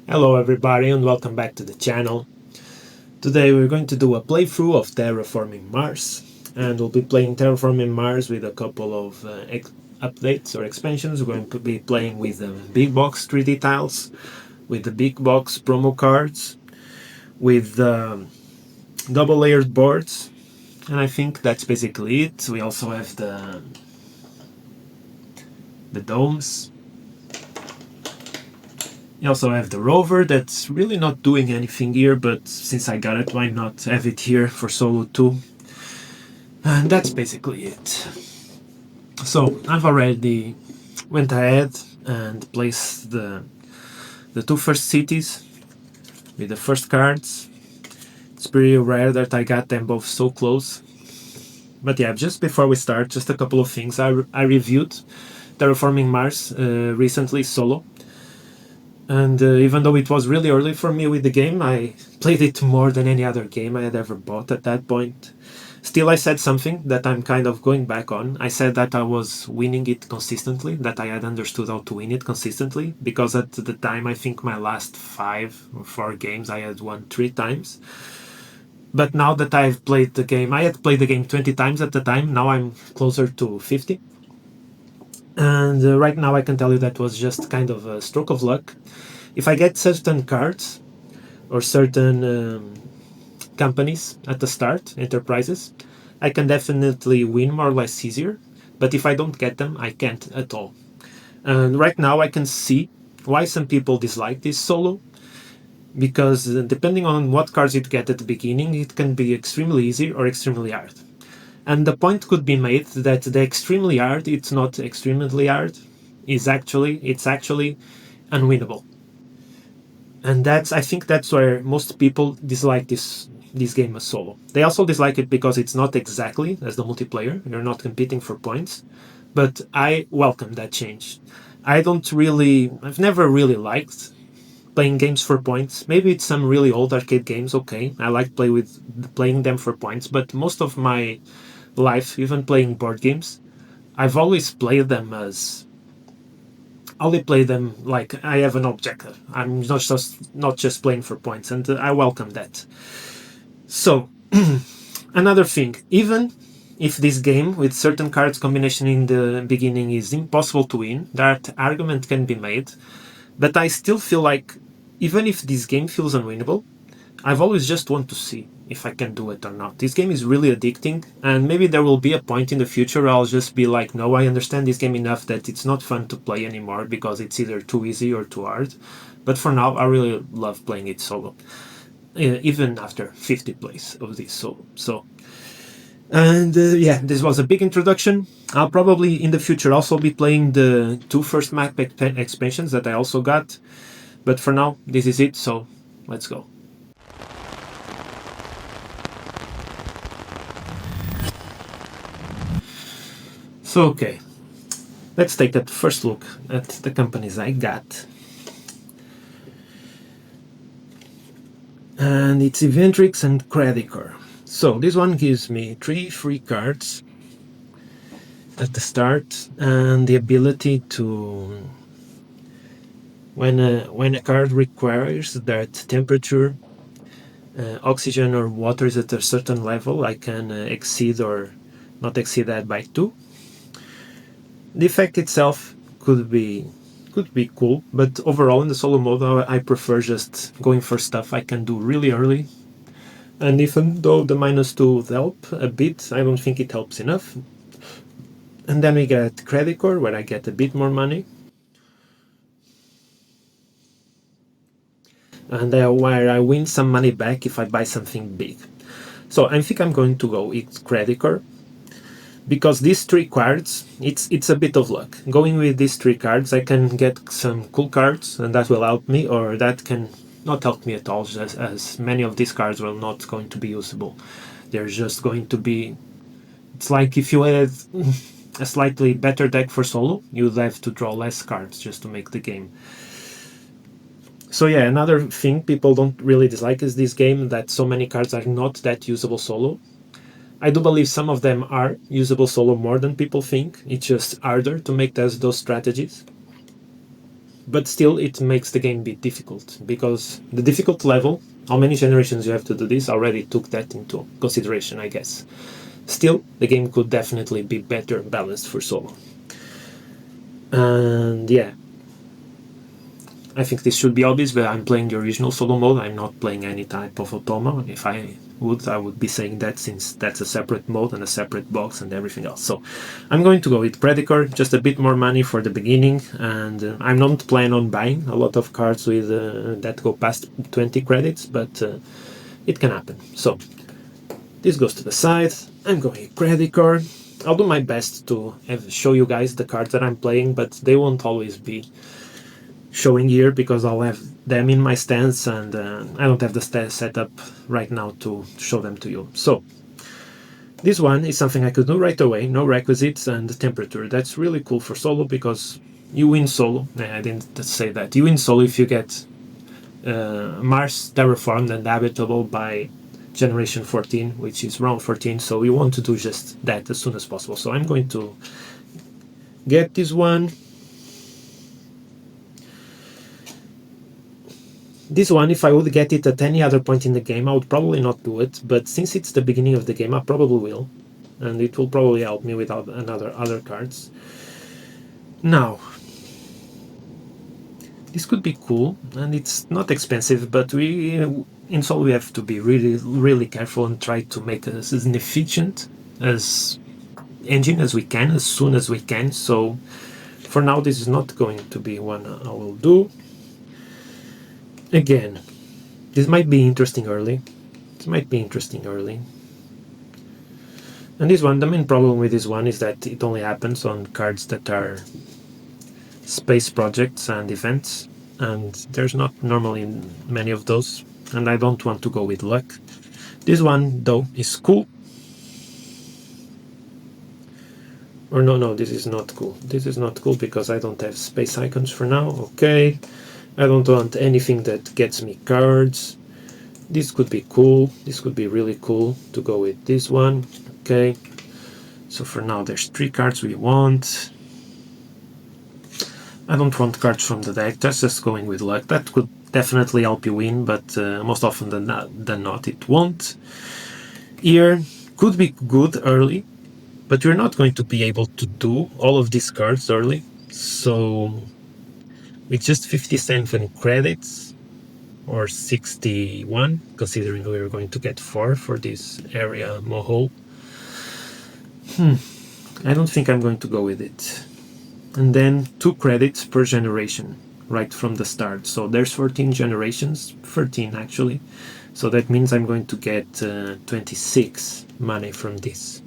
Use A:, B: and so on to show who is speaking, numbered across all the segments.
A: Hello everybody and welcome back to the channel. Today we're going to do a playthrough of Terraforming Mars, and we'll be playing Terraforming Mars with a couple of updates or expansions. We're going to be playing with the Big Box 3D tiles, with the Big Box promo cards, with double layered boards, and I think that's basically it. We also have the domes. You also have the rover that's really not doing anything here, but since I got it, why not have it here for solo too? And that's basically it. So I've already went ahead and placed the two first cities with the first cards. It's pretty rare that I got them both so close. But yeah, just before we start, just a couple of things. I reviewed Terraforming Mars recently solo. And even though it was really early for me with the game, I played it more than any other game I had ever bought at that point. Still, I said something that I'm kind of going back on. I said that I was winning it consistently, that I had understood how to win it consistently, because at the time, I think my last 5 or 4 games, I had won 3 times. But now that I've played the game, I had played the game 20 times at the time, now I'm closer to 50. And right now I can tell you that was just kind of a stroke of luck. If I get certain cards or certain companies at the start, enterprises, I can definitely win more or less easier. But if I don't get them, I can't at all. And right now I can see why some people dislike this solo, because depending on what cards you get at the beginning, it can be extremely easy or extremely hard. And the point could be made that the extremely hard, it's not extremely hard, it's actually unwinnable. And I think that's where most people dislike this game as solo. They also dislike it because it's not exactly as the multiplayer, you're not competing for points, but I welcome that change. I've never really liked playing games for points. Maybe it's some really old arcade games, okay, I like playing them for points, but most of my life, even playing board games, I've always played them like I have an objective. I'm not just playing for points, and I welcome that. So another thing, even if this game with certain cards combination in the beginning is impossible to win, that argument can be made, but I still feel like even if this game feels unwinnable, I've always just want to see if I can do it or not. This game is really addicting, and maybe there will be a point in the future where I'll just be like, no, I understand this game enough that it's not fun to play anymore because it's either too easy or too hard. But for now, I really love playing it solo, even after 50 plays of this solo. And yeah, this was a big introduction. I'll probably in the future also be playing the 2 first map expansions that I also got. But for now, this is it, so let's go. So, okay, let's take a first look at the companies I got. And it's Eventrix and Credicor. So this one gives me 3 free cards at the start, and the ability to, when a card requires that temperature, oxygen or water is at a certain level, I can exceed or not exceed that by 2. The effect itself could be cool, but overall in the solo mode I prefer just going for stuff I can do really early. And even though the -2 help a bit, I don't think it helps enough. And then we get Credicor, where I get a bit more money, and where I win some money back if I buy something big. So I think I'm going to go with Credicor, because these 3 cards, it's a bit of luck. Going with these 3 cards, I can get some cool cards, and that will help me, or that can not help me at all, as many of these cards are not going to be usable. They're just going to be... It's like if you had a slightly better deck for solo, you'd have to draw less cards just to make the game. So yeah, another thing people don't really dislike is this game, that so many cards are not that usable solo. I do believe some of them are usable solo more than people think. It's just harder to make those strategies. but still it makes the game a bit difficult, because the difficult level, how many generations you have to do this, already took that into consideration, I guess. Still, the game could definitely be better balanced for solo. And yeah, I think this should be obvious, but I'm playing the original solo mode. I'm not playing any type of Automa. If I would be saying that, since that's a separate mode and a separate box and everything else. So I'm going to go with Predator, just a bit more money for the beginning, and I'm not planning on buying a lot of cards with that go past 20 credits, but it can happen. So this goes to the side. I'm going with Predator. I'll do my best to show you guys the cards that I'm playing, but they won't always be showing here because I'll have them in my stands, and I don't have the stand set up right now to show them to you. So this one is something I could do right away, no requisites and temperature. That's really cool for solo, because you win solo. I didn't say that. You win solo if you get Mars terraformed and habitable by generation 14, which is round 14, so we want to do just that as soon as possible. So I'm going to get this one. This one, if I would get it at any other point in the game, I would probably not do it, but since it's the beginning of the game, I probably will, and it will probably help me with other cards. Now, this could be cool, and it's not expensive, but in solo we have to be really careful and try to make us as efficient as engine as we can, as soon as we can. So for now, this is not going to be one I will do. Again, this might be interesting early. And this one, the main problem with this one is that it only happens on cards that are space projects and events, and there's not normally many of those, and I don't want to go with luck. This one, though, is cool. Or no, this is not cool. This is not cool because I don't have space icons for now. Okay. I don't want anything that gets me cards. This could be cool. This could be really cool to go with this one. Okay. So for now, there's 3 cards we want. I don't want cards from the deck. That's just going with luck. That could definitely help you win, but most often than not, it won't. Here could be good early, but you're not going to be able to do all of these cards early. So with just 57 credits, or 61, considering we are going to get 4 for this area mohole, I don't think I'm going to go with it. And then 2 credits per generation right from the start. So there's 14 generations, 13 actually. So that means I'm going to get 26 money from this.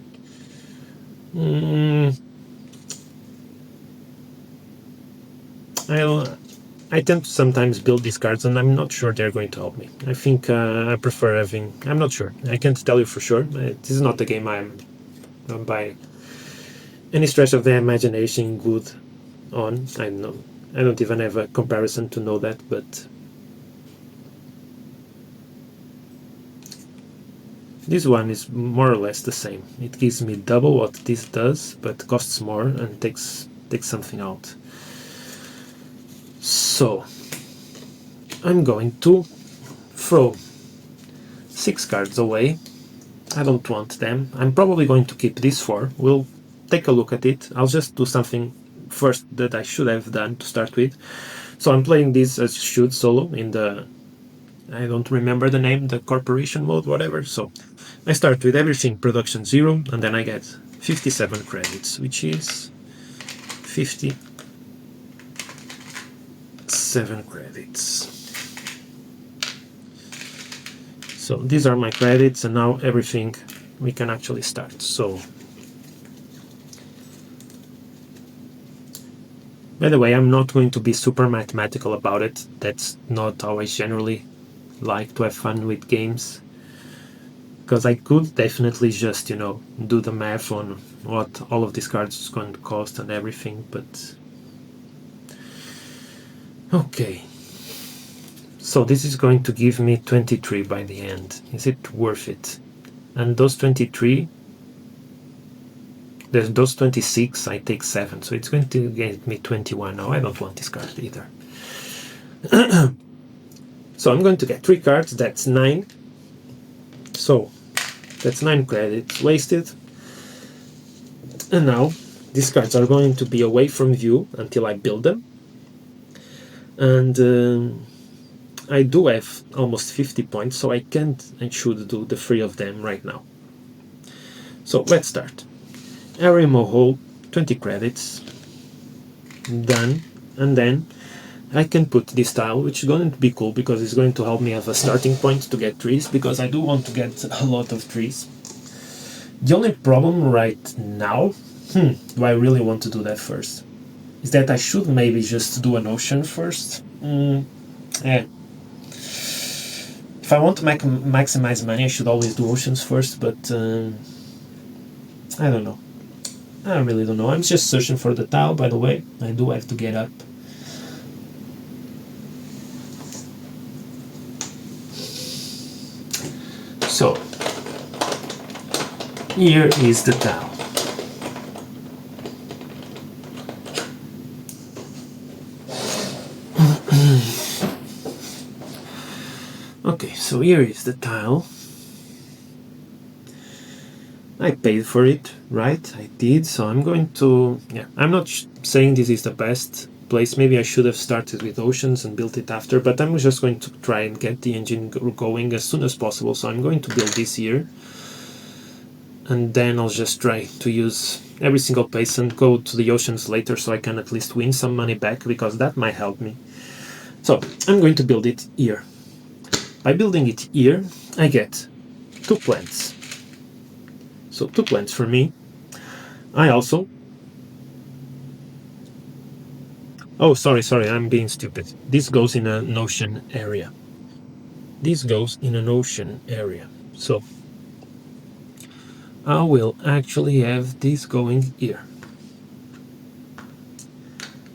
A: I tend to sometimes build these cards, and I'm not sure they're going to help me. I think I prefer having... I'm not sure. I can't tell you for sure. This is not the game I'm by any stretch of the imagination good on. I don't even have a comparison to know that, but this one is more or less the same. It gives me double what this does, but costs more and takes something out. So I'm going to throw 6 cards away. I don't want them. I'm probably going to keep these 4. We'll take a look at it. I'll just do something first that I should have done to start with. So I'm playing this as shoot solo in the... I don't remember the name, the corporation mode, whatever. So I start with everything production 0, and then I get 57 credits, which is 57 credits. So these are my credits, and now everything we can actually start. So by the way, I'm not going to be super mathematical about it. That's not always generally like to have fun with games, because I could definitely just, do the math on what all of these cards is going to cost and everything, but okay. So this is going to give me 23 by the end. Is it worth it? And those 23, there's those 26, I take 7, so it's going to get me 21. Now I don't want this card either. So I'm going to get 3 cards, that's 9. So that's 9 credits wasted. And now these cards are going to be away from view until I build them. And I do have almost 50 points, so I can't and should do the 3 of them right now. So let's start. Area hole, 20 credits. Done. And then I can put this tile, which is going to be cool because it's going to help me have a starting point to get trees, because I do want to get a lot of trees. The only problem right now, do I really want to do that first, is that I should maybe just do an ocean first. Yeah. If I want to maximize money, I should always do oceans first, but I don't know. I really don't know. I'm just searching for the tile, by the way. I do have to get up. So, here is the tile. Okay, so here is the tile. I paid for it, right? I did, so I'm going to... Yeah, I'm not saying this is the best place. Maybe I should have started with oceans and built it after, but I'm just going to try and get the engine going as soon as possible. So I'm going to build this here, and then I'll just try to use every single place and go to the oceans later, so I can at least win some money back, because that might help me. So I'm going to build it here. By building it here, I get 2 plants. So 2 plants for me. I also... Oh, sorry, I'm being stupid. This goes in an ocean area. This goes in an ocean area. So I will actually have this going here.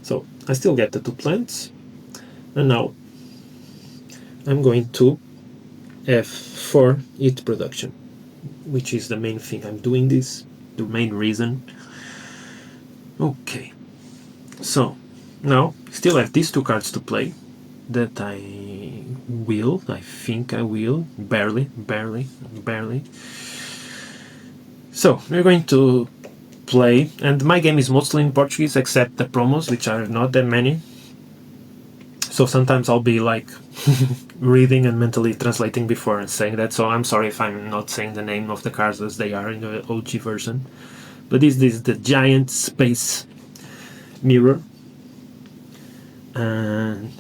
A: So I still get the 2 plants. And now I'm going to have 4 heat production, which is the main thing I'm doing this, the main reason. Okay, so now still have these 2 cards to play that I think I will, barely. So we're going to play, and my game is mostly in Portuguese except the promos, which are not that many. So sometimes I'll be like reading and mentally translating before and saying that, so I'm sorry if I'm not saying the name of the cards as they are in the OG version. But this is the giant space mirror, and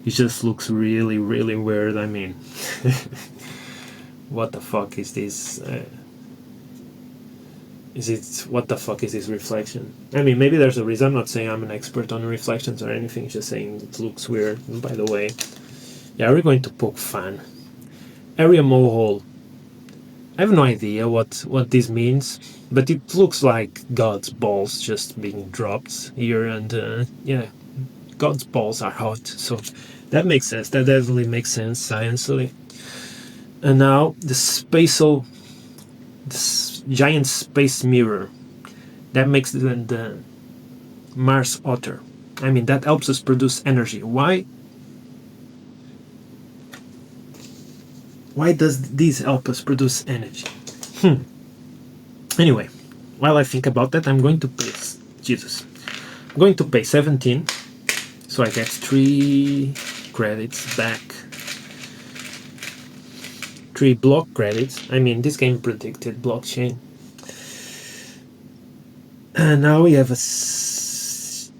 A: it just looks really weird. I mean, what the fuck is this? What the fuck is this reflection? I mean, maybe there's a reason. I'm not saying I'm an expert on reflections or anything, just saying it looks weird. And by the way, yeah, we're going to poke fun. Area mohole. I have no idea what this means, but it looks like God's balls just being dropped here, and yeah, God's balls are hot, so that makes sense. That definitely makes sense sciencely. And now the spatial, this giant space mirror, that makes the Mars hotter. I mean, that helps us produce energy. Why does this help us produce energy? Anyway, while I think about that, I'm going to pay... Jesus. I'm going to pay 17, so I get 3 credits back. 3 block credits. I mean, this game predicted blockchain. And now we have a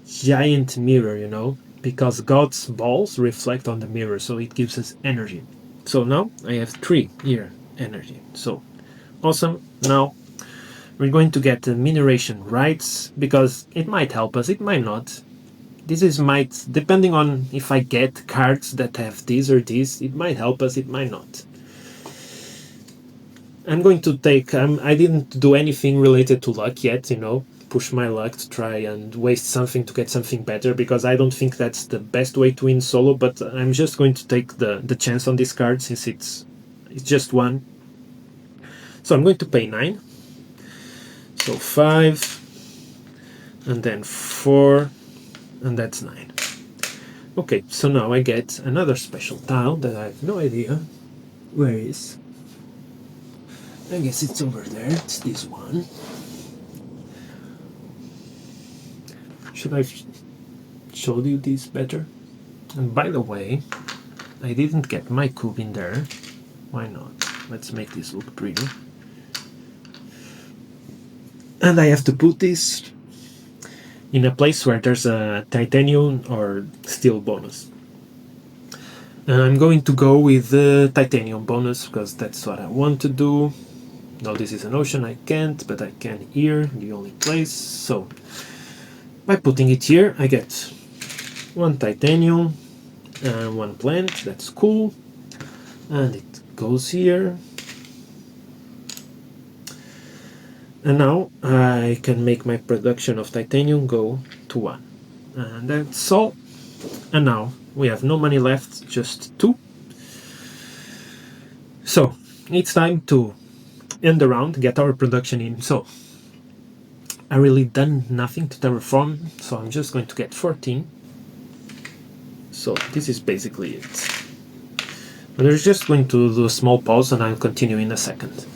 A: giant mirror, you know, because God's balls reflect on the mirror, so it gives us energy. So now I have 3 here energy. So awesome. Now we're going to get the mineration rights, because it might help us, it might not. Might, depending on if I get cards that have this or this, it might help us, it might not. I'm going to take, I didn't do anything related to luck yet, you know, push my luck to try and waste something to get something better, because I don't think that's the best way to win solo, but I'm just going to take the chance on this card, since it's just 1. So I'm going to pay 9. So 5, and then 4, and that's 9. Okay, so now I get another special tile that I have no idea where it is. I guess it's over there. It's this one. Should I show you this better? And by the way, I didn't get my cube in there. Why not? Let's make this look pretty. And I have to put this in a place where there's a titanium or steel bonus. And I'm going to go with the titanium bonus because that's what I want to do. Now this is an ocean, I can't, but I can here, the only place. So by putting it here, I get one titanium and one plant. That's cool. And it goes here. And now I can make my production of titanium go to 1. And that's all. And now we have no money left, just 2. So it's time to end the round, get our production in. So I really done nothing to terraform, so I'm just going to get 14. So this is basically it. And we're just going to do a small pause and I'll continue in a second.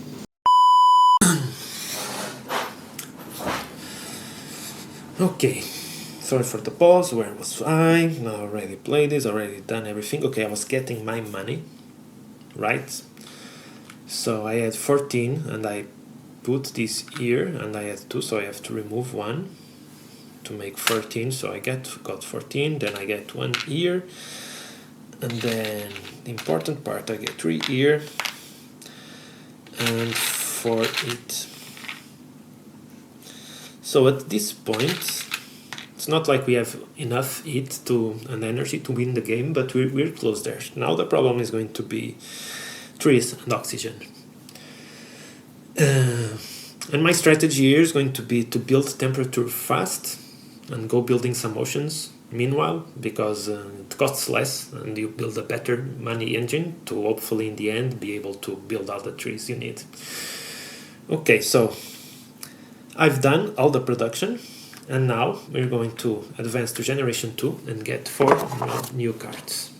A: Okay, sorry for the pause, where was I? I already played this, already done everything. Okay, I was getting my money, right? So I had 14 and I put this here and I had 2, so I have to remove 1 to make 14. So I got 14, then I get 1 here, and then the important part, I get 3 here, and 4 it. So at this point, it's not like we have enough heat and energy to win the game, but we're close there. Now the problem is going to be trees and oxygen. And my strategy here is going to be to build temperature fast and go building some oceans meanwhile, because it costs less and you build a better money engine to hopefully in the end be able to build all the trees you need. Okay, so I've done all the production and now we're going to advance to generation 2 and get 4 new cards.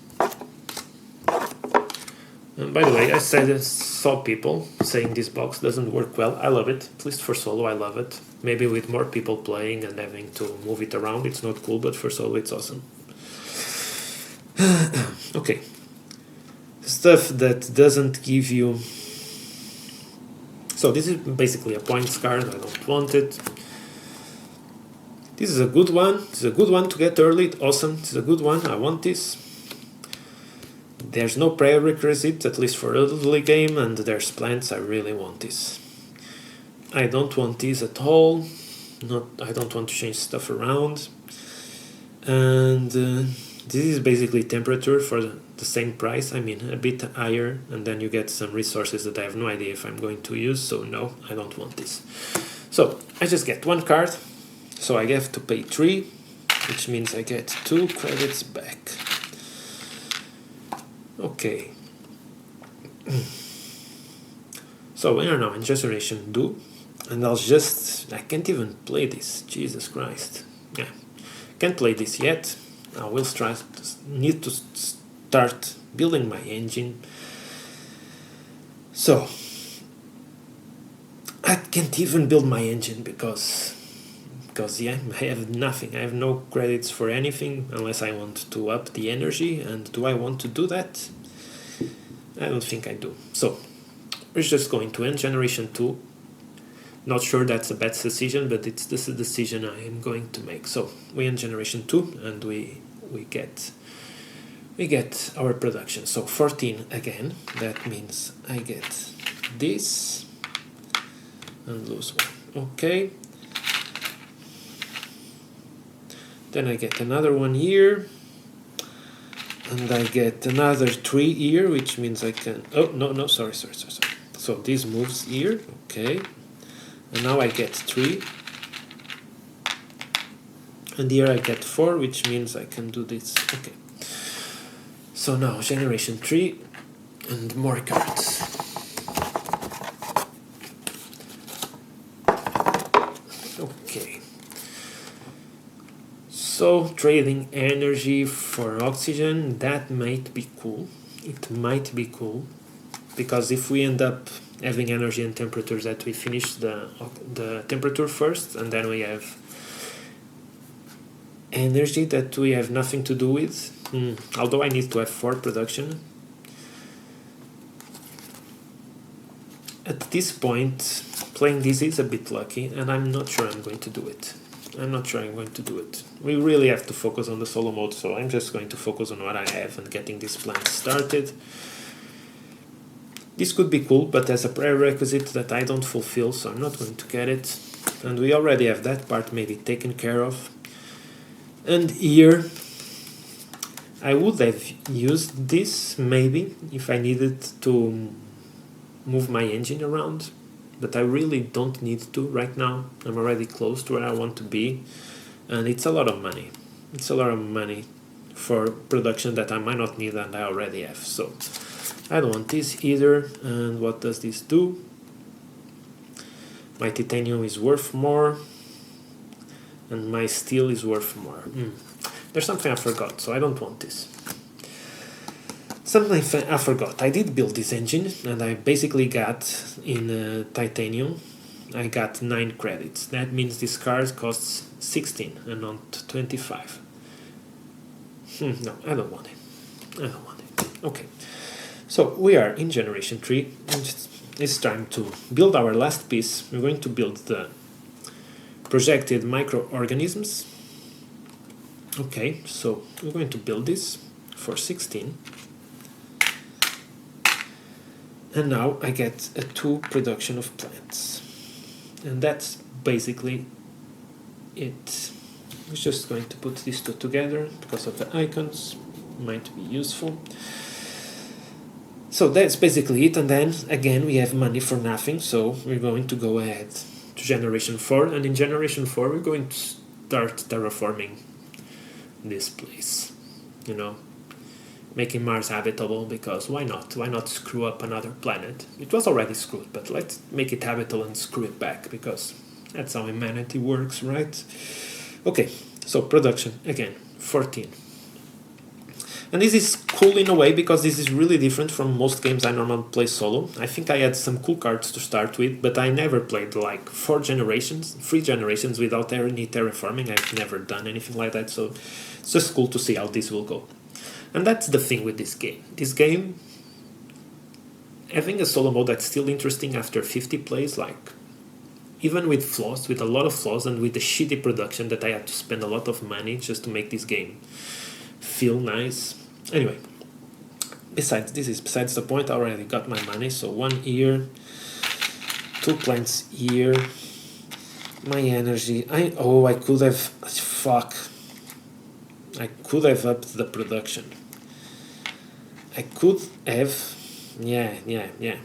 A: And by the way, I saw people saying this box doesn't work well. I love it, at least for solo I love it. Maybe with more people playing and having to move it around it's not cool, but for solo it's awesome. Okay, stuff that doesn't give you... So this is basically a points card, I don't want it. This is a good one, this is a good one to get early, awesome, this is a good one, I want this. There's no prerequisite, at least for early game, and there's plants, I really want this. I don't want this at all, I don't want to change stuff around. And this is basically temperature for the same price, I mean a bit higher, and then you get some resources that I have no idea if I'm going to use, so no, I don't want this. So I just get 1 card, so I have to pay 3, which means I get 2 credits back. Okay. So we are now in generation 2, and I can't even play this, Jesus Christ. Yeah, can't play this yet. I will need to start building my engine. So I can't even build my engine because yeah, I have nothing. I have no credits for anything unless I want to up the energy. And do I want to do that? I don't think I do. So we're just going to end generation 2. Not sure that's a bad decision, but this is a decision I am going to make. So we end generation 2 and we get our production. So 14 again. That means I get this and lose 1. Okay. Then I get another 1 here, and I get another 3 here, which means I can... Oh, no, sorry. So this moves here, okay. And now I get 3. And here I get 4, which means I can do this, okay. So now, generation 3, and more cards. Okay. So trading energy for oxygen, that might be cool. It might be cool, because if we end up having energy and temperatures that we finish the temperature first, and then we have energy that we have nothing to do with. Although I need to have 4 production. At this point, playing this is a bit lucky, and I'm not sure I'm going to do it. We really have to focus on the solo mode, so I'm just going to focus on what I have and getting this plant started. This could be cool, but as a prerequisite that I don't fulfill, so I'm not going to get it. And we already have that part maybe taken care of. And here, I would have used this maybe if I needed to move my engine around, but I really don't need to right now. I'm already close to where I want to be, and it's a lot of money. It's a lot of money for production that I might not need and I already have. So I don't want this either. And what does this do? My titanium is worth more, and my steel is worth more. There's something I forgot, so I don't want this. Something I forgot. I did build this engine, and I basically got in titanium, I got 9 credits. That means this car costs 16 and not 25. No, I don't want it. Okay, so we are in generation 3, and it's time to build our last piece. We're going to build the projected microorganisms. Okay, so we're going to build this for 16. And now I get a 2 production of plants. And that's basically it. I'm just going to put these 2 together because of the icons. Might be useful. So that's basically it. And then again we have money for nothing. So we're going to go ahead to generation 4. And in generation 4 we're going to start terraforming this place. You know, making Mars habitable, because why not? Why not screw up another planet? It was already screwed, but let's make it habitable and screw it back, because that's how humanity works, right? Okay, so production, again, 14. And this is cool in a way, because this is really different from most games I normally play solo. I think I had some cool cards to start with, but I never played like 3 generations without any terraforming. I've never done anything like that, so it's just cool to see how this will go. And that's the thing with this game. This game, having a solo mode that's still interesting after 50 plays, like, even with flaws, with a lot of flaws, and with the shitty production that I had to spend a lot of money just to make this game feel nice. Anyway, besides the point. I already got my money, so 1 here, 2 plants here, my energy. I could have upped the production. I could have,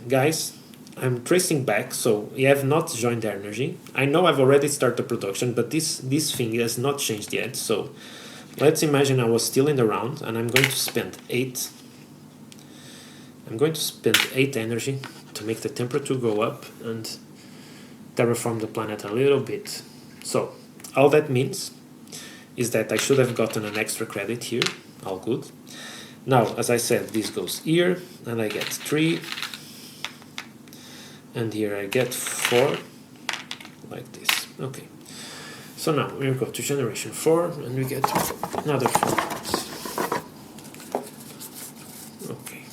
A: guys, I'm tracing back, so you have not joined the energy. I know I've already started production, but this thing has not changed yet, so let's imagine I was still in the round, and I'm going to spend 8 energy to make the temperature go up and terraform the planet a little bit. So all that means is that I should have gotten an extra credit here. All good. Now, as I said, this goes here, and I get 3, and here I get 4, like this. Okay, so now we'll go to generation 4, and we get another 4 parts. Okay,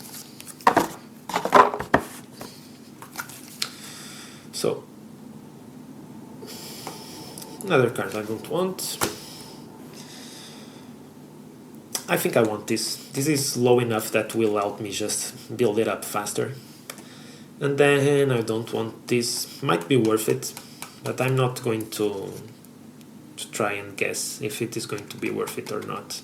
A: so another card I don't want. I think I want this. This is low enough that will help me just build it up faster. And then I don't want this. Might be worth it, but I'm not going to try and guess if it is going to be worth it or not.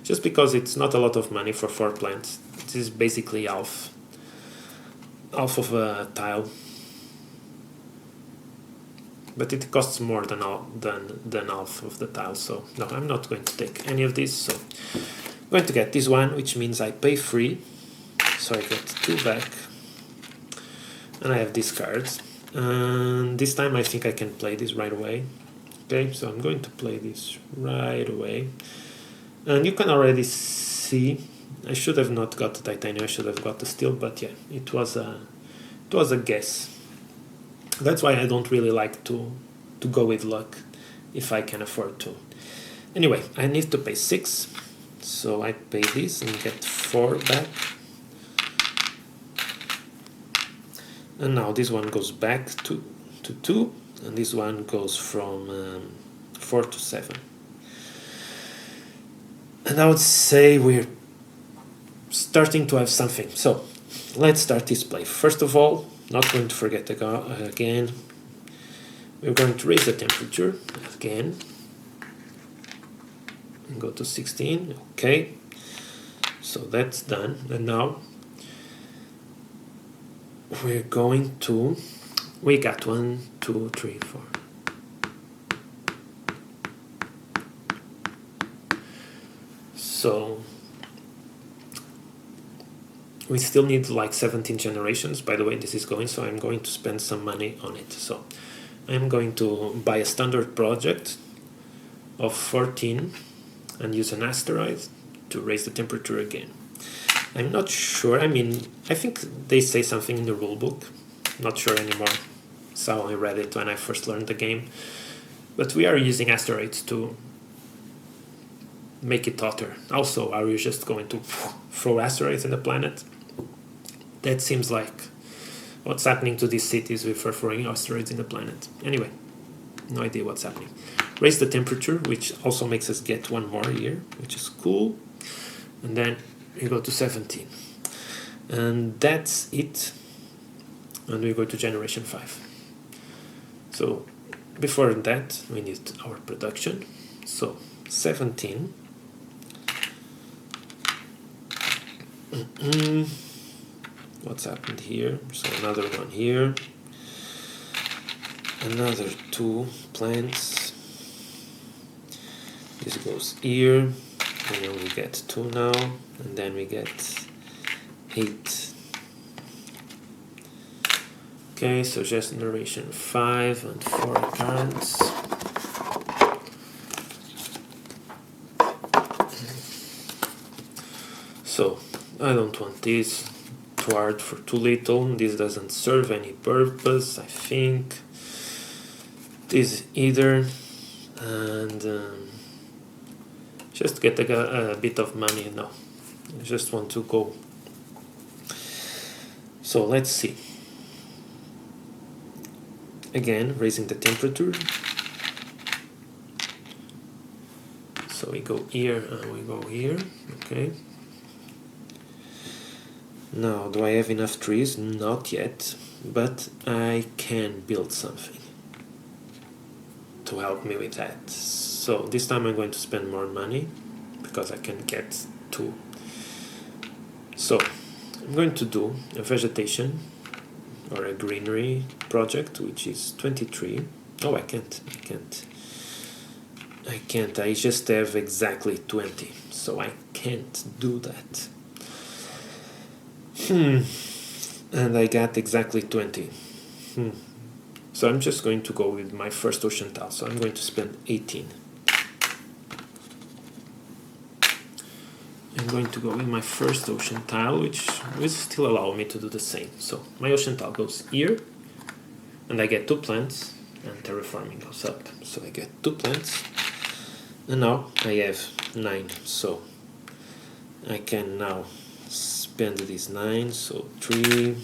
A: Just because it's not a lot of money for 4 plants. It is basically half of a tile. But it costs more than half of the tile, so no, I'm not going to take any of this. So I'm going to get this one, which means I pay 3, so I get 2 back, and I have this card. And this time I think I can play this right away. Okay, so I'm going to play this right away. And you can already see, I should have not got the titanium, I should have got the steel, but yeah, it was a guess. That's why I don't really like to go with luck if I can afford to. Anyway, I need to pay 6, so I pay this and get 4 back. And now this one goes back to 2, and this one goes from 4 to 7. And I would say we're starting to have something. So let's start this play. First of all, not going to forget again, we're going to raise the temperature again and go to 16. Okay, so that's done. And now we're going to, we got 1, 2, 3, 4. So we still need like 17 generations. By the way, this is going, so I'm going to spend some money on it. So I'm going to buy a standard project of 14 and use an asteroid to raise the temperature again. I'm not sure, I mean, I think they say something in the rulebook, not sure anymore. So I read it when I first learned the game. But we are using asteroids to make it hotter. Also, are you just going to throw asteroids in the planet? That seems like what's happening to these cities with throwing asteroids in the planet. Anyway, no idea what's happening. Raise the temperature, which also makes us get 1 more here, which is cool. And then we go to 17. And that's it. And we go to generation 5. So before that, we need our production. So 17. What's happened here? So another one here, another 2 plants. This goes here, and then we get 2 now, and then we get 8. Okay, so just generation 5 and 4 cards. So I don't want this. Too hard for too little. This doesn't serve any purpose, I think. This either. And just get a bit of money. No, I just want to go. So let's see. Again, raising the temperature. So we go here and we go here. Okay. Now, do I have enough trees? Not yet, but I can build something to help me with that. So this time I'm going to spend more money because I can get 2. So I'm going to do a vegetation or a greenery project, which is 23. Oh, I can't. I just have exactly 20, so I can't do that. And I got exactly 20. So I'm just going to go with my first ocean tile. So I'm going to spend 18. I'm going to go with my first ocean tile, which will still allow me to do the same. So my ocean tile goes here, and I get 2 plants, and terraforming goes up. So I get 2 plants, and now I have 9. So I can now spend these 9, so 3,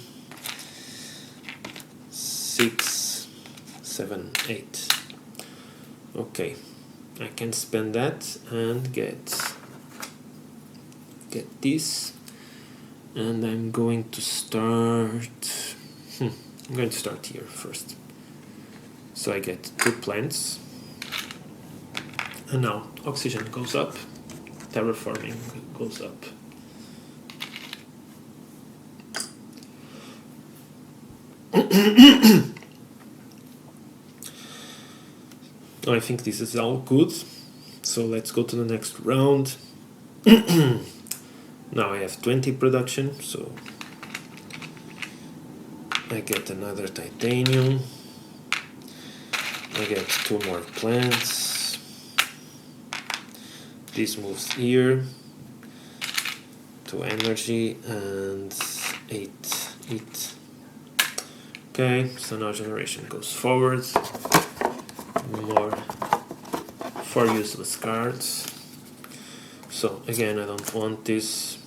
A: 6, 7, 8. Okay, I can spend that and get this, and I'm going to start. I'm going to start here first. So I get 2 plants, and now oxygen goes up, terraforming goes up. I think this is all good, so let's go to the next round. Now I have 20 production, so I get another titanium, I get 2 more plants. This moves here. 2 energy and 8. Okay, so now generation goes forward. More 4 useless cards. So again, I don't want this.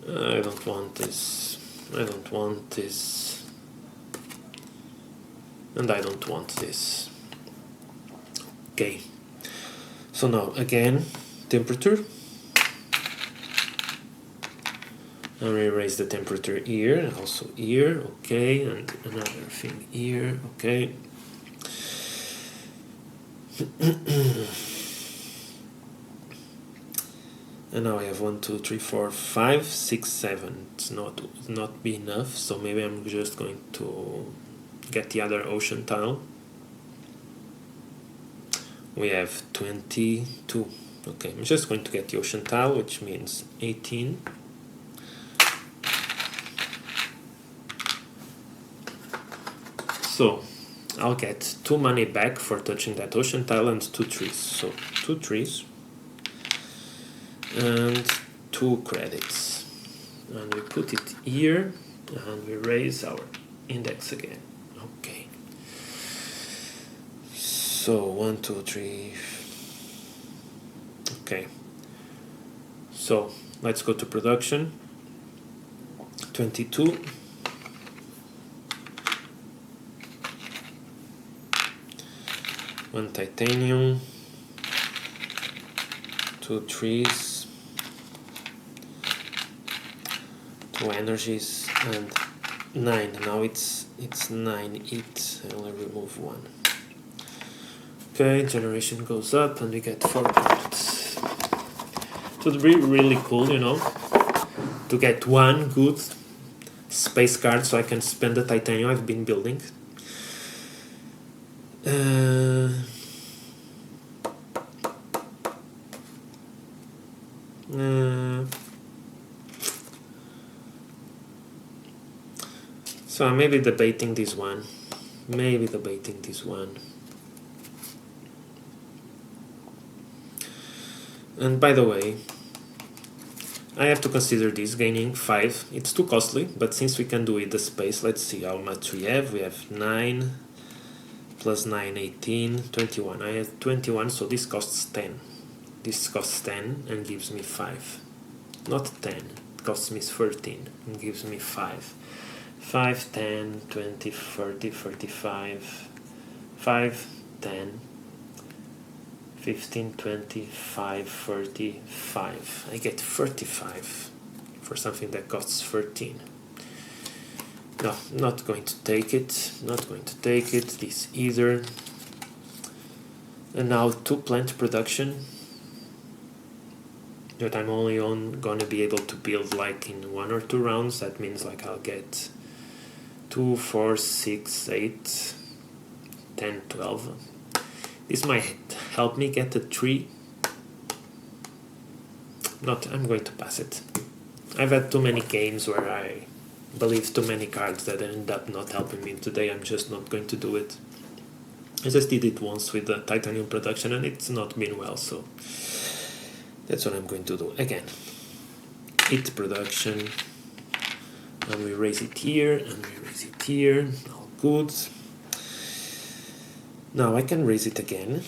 A: I don't want this. I don't want this. And I don't want this. Okay. So now again, temperature. And we raise the temperature here, also here, okay, and another thing here, okay. And now I have 1, 2, 3, 4, 5, 6, 7. It's not be enough, so maybe I'm just going to get the other ocean tile. We have 22. Okay, I'm just going to get the ocean tile, which means 18. So I'll get 2 money back for touching that ocean tile and 2 trees. So 2 trees and 2 credits. And we put it here and we raise our index again. Okay. So 1, 2, 3. Okay. So let's go to production. 22. 1 titanium, 2 trees, 2 energies, and 9. Now it's 9 each. I only remove 1. Okay, generation goes up and we get 4 cards. It would be really cool, you know, to get 1 good space card so I can spend the titanium I've been building. So I'm maybe debating this one. And by the way, I have to consider this gaining 5. It's too costly, but since we can do it the space, let's see how much we have. We have 9 plus 9, 18, 21. I have 21, so this costs 10. This costs 10 and gives me 5. Not 10, it costs me 13 and gives me 5. 5, 10, 20, 30, 35, 5, 10, 15, 25, 35. I get 35 for something that costs 13. No, not going to take it. This either. And now 2 plant production that I'm only gonna be able to build like in 1 or 2 rounds. That means like I'll get 2, 4, 6, 8, 10, 12. This might help me get a 3. I'm going to pass it. I've had too many games where I believe too many cards that end up not helping me. Today I'm just not going to do it. I just did it once with the titanium production and it's not been well, so that's what I'm going to do again. Hit production, and we raise it here and we raise it here. All good. Now I can raise it again.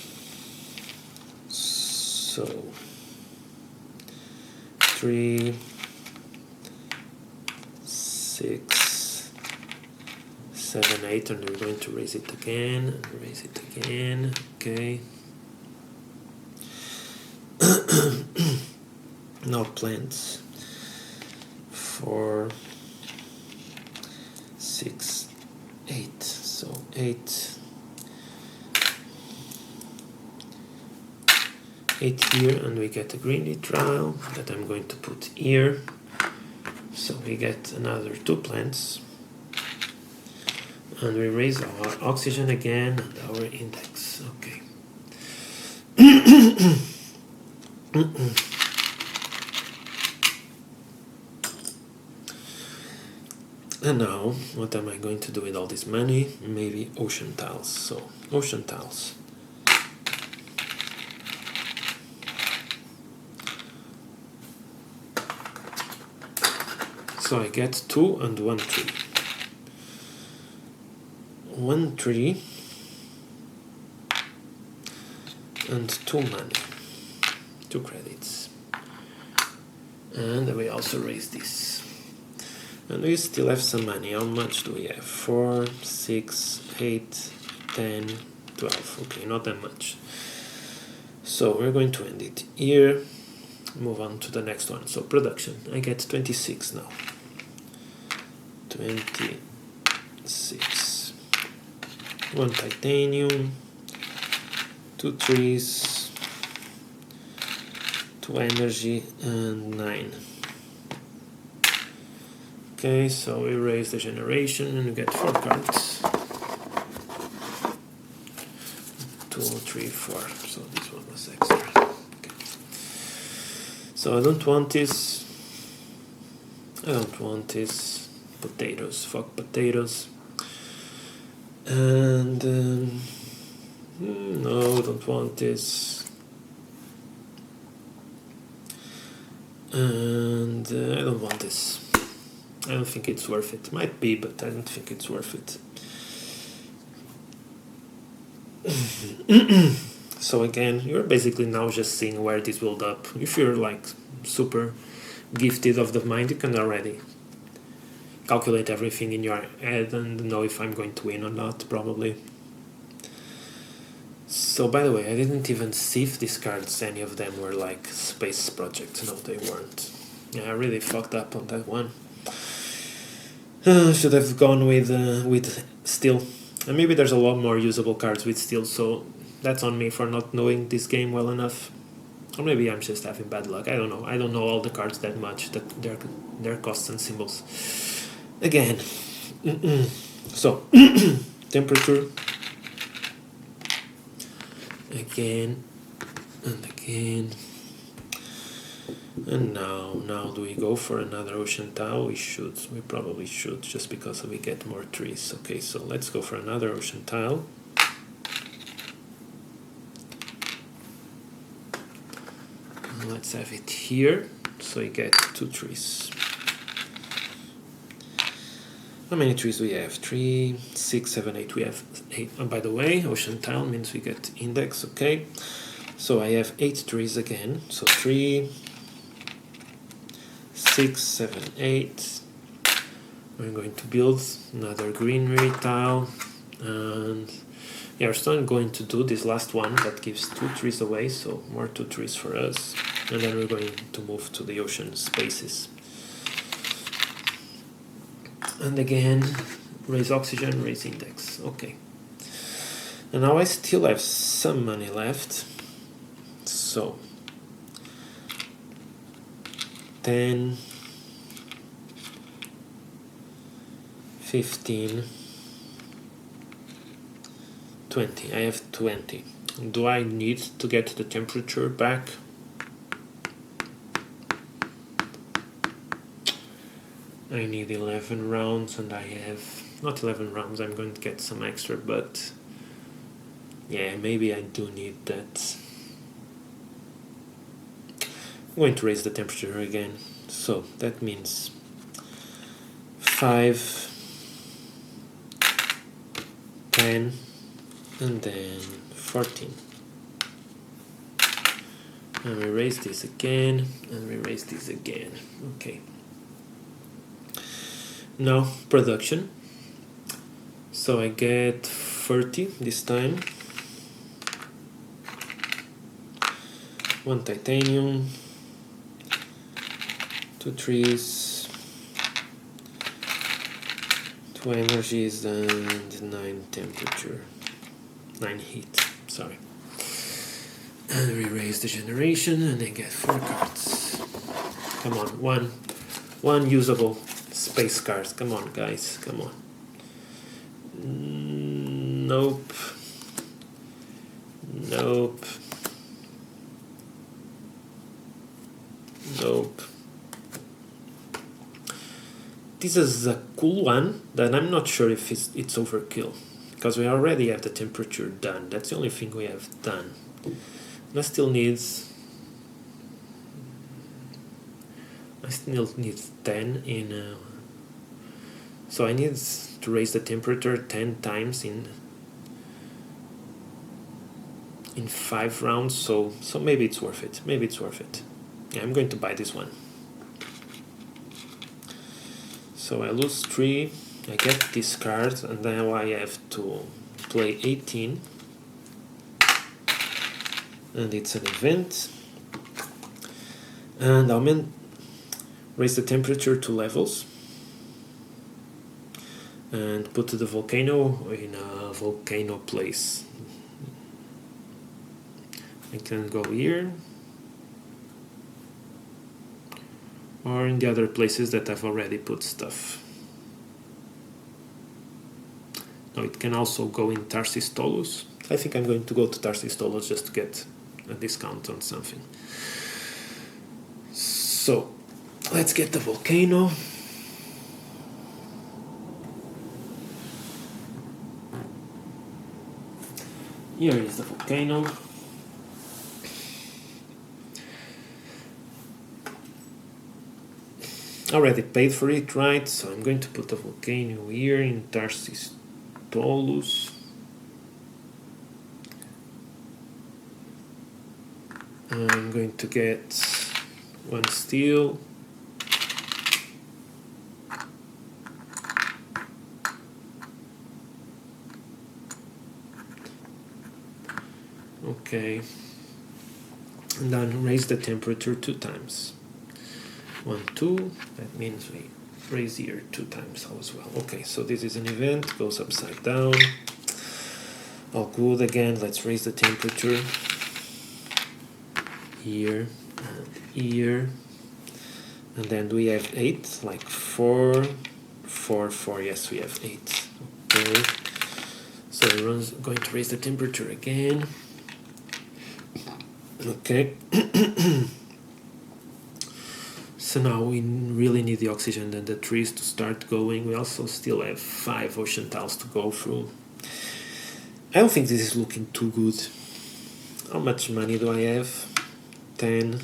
A: So 3, 6, 7, 8, and we're going to raise it again and raise it again. Okay. Now plants. 4, 6, 8. So 8 here, and we get a green nitrile that I'm going to put here. So we get another 2 plants, and we raise our oxygen again and our index. Okay. And now, what am I going to do with all this money? Maybe ocean tiles. So, ocean tiles. So I get 2 and 1 tree. 1 tree and 2 money. 2 credits. And we also raise this. And we still have some money. How much do we have? 4, 6, 8, 10, 12. Okay, not that much. So we're going to end it here. Move on to the next one. So production. I get 26 now. 26. 1 titanium. 2 trees. 2 energy and 9. Okay, so we raise the generation and we get 4 cards. 2, 3, 4. So this one was extra. Okay. So I don't want this. I don't want this. Potatoes. Fuck potatoes. And no, I don't want this. And I don't want this. I don't think it's worth it. Might be, but I don't think it's worth it. So again, you're basically now just seeing where this build up. If you're like super gifted of the mind, you can already calculate everything in your head and know if I'm going to win or not, probably. So by the way, I didn't even see if these cards, any of them were like space projects. No, they weren't. Yeah, I really fucked up on that one. Should have gone with steel. And maybe there's a lot more usable cards with steel, so that's on me for not knowing this game well enough. Or maybe I'm just having bad luck. I don't know. I don't know all the cards that much, that their costs and symbols. Again. So, temperature. Again. And again. And now do we go for another ocean tile? We should. We probably should, just because we get more trees. Okay, so let's go for another ocean tile. And let's have it here, so we get 2 trees. How many trees do we have? 3, 6, 7, 8. We have 8. And by the way, ocean tile means we get index. Okay, so I have 8 trees again. So 3, 6, 7, 8. We're going to build another greenery tile, and yeah, we're still going to do this last one that gives 2 trees away, so more 2 trees for us, and then we're going to move to the ocean spaces. And again, raise oxygen, raise index. Okay. And now I still have some money left, so 10, 15, 20. I have 20. Do I need to get the temperature back? I need 11 rounds and I have not 11 rounds. I'm going to get some extra, but yeah, maybe I do need that. I'm going to raise the temperature again, so that means 5, 10, and then 14. And we raise this again, and we raise this again. Okay. Now production. So I get 30 this time. 1 titanium, 2 trees, 2 energies, and 9 temperature. 9 heat, sorry. And we raise the generation and then get 4 cards. Come on, one usable space card. Come on, guys, come on. Nope. Nope. Nope. this is a cool one that I'm not sure if it's overkill, because we already have the temperature done. That's the only thing we have done. And I still need 10 in. So I need to raise the temperature 10 times in 5 rounds. So maybe it's worth it. Maybe it's worth it. Yeah, I'm going to buy this one. So I lose 3, I get this card, and now I have to play 18. And it's an event. And I'll raise the temperature 2 levels. And put the volcano in a volcano place. I can go here. Or in the other places that I've already put stuff. Now it can also go in Tharsis. I think I'm going to go to Tharsis just to get a discount on something. So let's get the volcano. Here is the volcano. Already paid for it, right? So I'm going to put the volcano here in Tharsis. I'm going to get 1 steel. Okay. And then raise the temperature 2 times. 1, 2, that means we raise here 2 times as well. Okay, so this is an event, goes upside down. All good again, let's raise the temperature. Here and here. And then we have 8, like 4, 4, 4, yes we have 8. Okay, so everyone's going to raise the temperature again. Okay. So now we really need the oxygen and the trees to start going. We also still have 5 ocean tiles to go through. I don't think this is looking too good. How much money do I have? 10.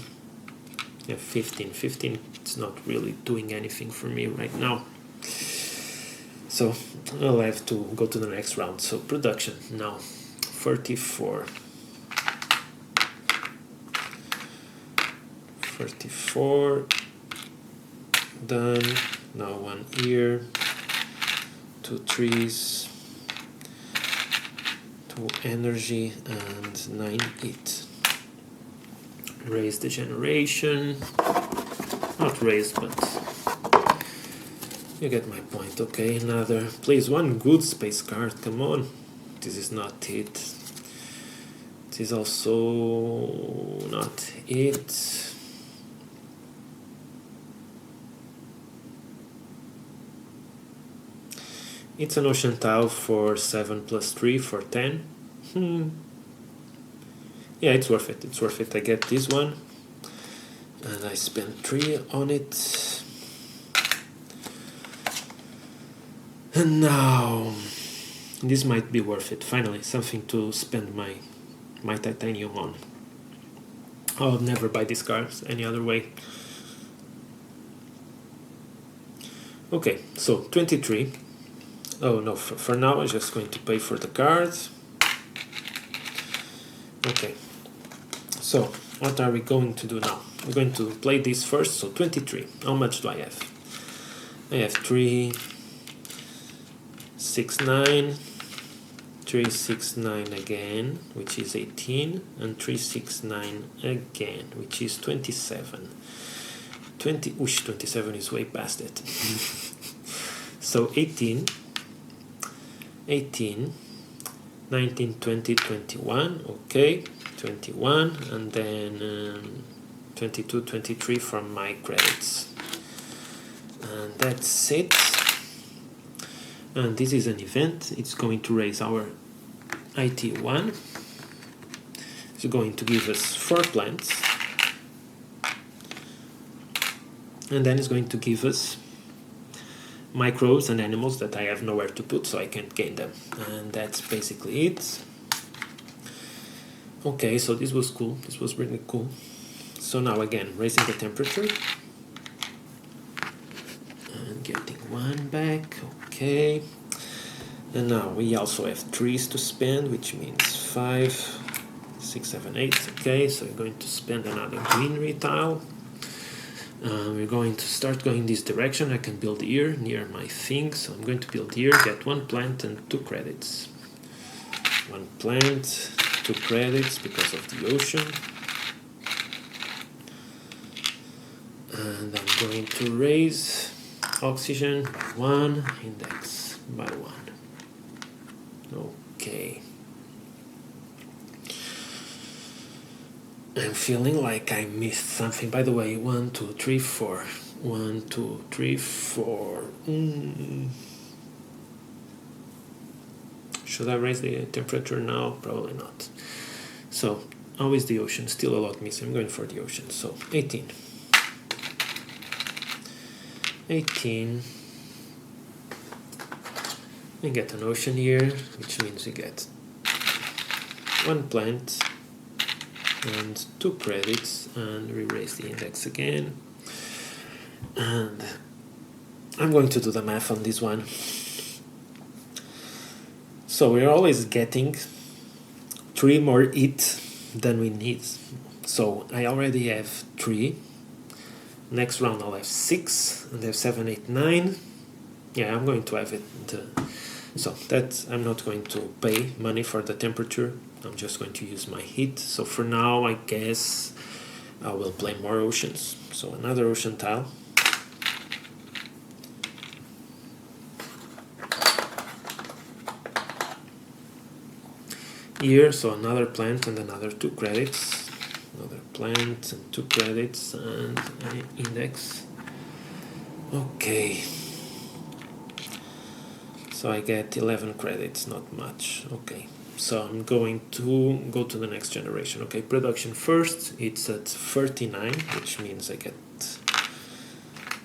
A: Yeah, 15. 15, it's not really doing anything for me right now. So I'll have to go to the next round. So production now, 34. 34. Done. Now 1 here, 2 trees, 2 energy, and 9 heat. Raise the generation. Not raise, but you get my point. Okay, another. Please, 1 good space card. Come on. This is not it. This is also not it. It's an ocean tile for 7 plus 3 for 10. Yeah, it's worth it. It's worth it. I get this one. And I spend 3 on it. And now, this might be worth it. Finally, something to spend my titanium on. I'll never buy these cards any other way. Okay, so 23. Oh no, for now I'm just going to pay for the cards. Okay, so what are we going to do now? We're going to play this first, so 23. How much do I have? I have 3, 6, 9, 3, 6, 9 again, which is 18, and 3, 6, 9 again, which is 27. 27 is way past it. So 18, 19, 20, 21, okay, 21, and then 22, 23 from my credits. And that's it. And this is an event. It's going to raise our IT1. It's going to give us 4 plants. And then it's going to give us microbes and animals that I have nowhere to put, so I can't gain them. And that's basically it. Okay, so this was cool. This was really cool. So now again, raising the temperature. And getting one back. Okay. And now we also have trees to spend, which means 5, 6, 7, 8. Okay, so we're going to spend another greenery tile. We're going to start going this direction. I can build here near my thing, so I'm going to build here, get 1 plant and 2 credits. 1 plant, 2 credits because of the ocean. And I'm going to raise oxygen 1, index by 1. Okay. I'm feeling like I missed something. By the way, 1, 2, 3, 4. 1, 2, 3, 4. Should I raise the temperature now? Probably not. So, how is the ocean? Still a lot missing. I'm going for the ocean. So, 18. 18. We get an ocean here, which means we get 1 plant and 2 credits, and we raise the index again. And I'm going to do the math on this one. So we're always getting 3 more heat than we need. So I already have 3. Next round I'll have 6, and I have 7, 8, 9. Yeah, I'm going to have it. So that I'm not going to pay money for the temperature. I'm just going to use my heat. So for now, I guess I will play more oceans. So another ocean tile. Here, so another plant and another 2 credits. Another plant and 2 credits and an index. Okay. So I get 11 credits, not much. Okay. So I'm going to go to the next generation. Okay, production first, it's at 39, which means I get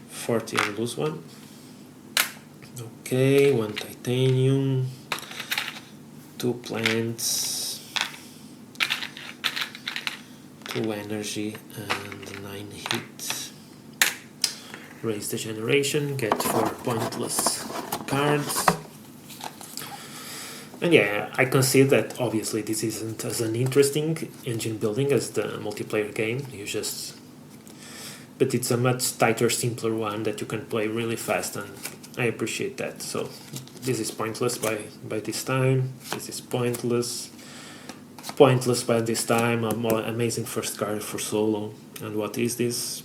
A: 40 and lose 1. Okay, 1 titanium, 2 plants, 2 energy, and 9 heat. Raise the generation, get 4 pointless cards. And yeah, I consider that obviously this isn't as an interesting engine building as the multiplayer game. But it's a much tighter, simpler one that you can play really fast, and I appreciate that. So this is pointless by this time. This is pointless. Pointless by this time. Amazing first card for solo. And what is this?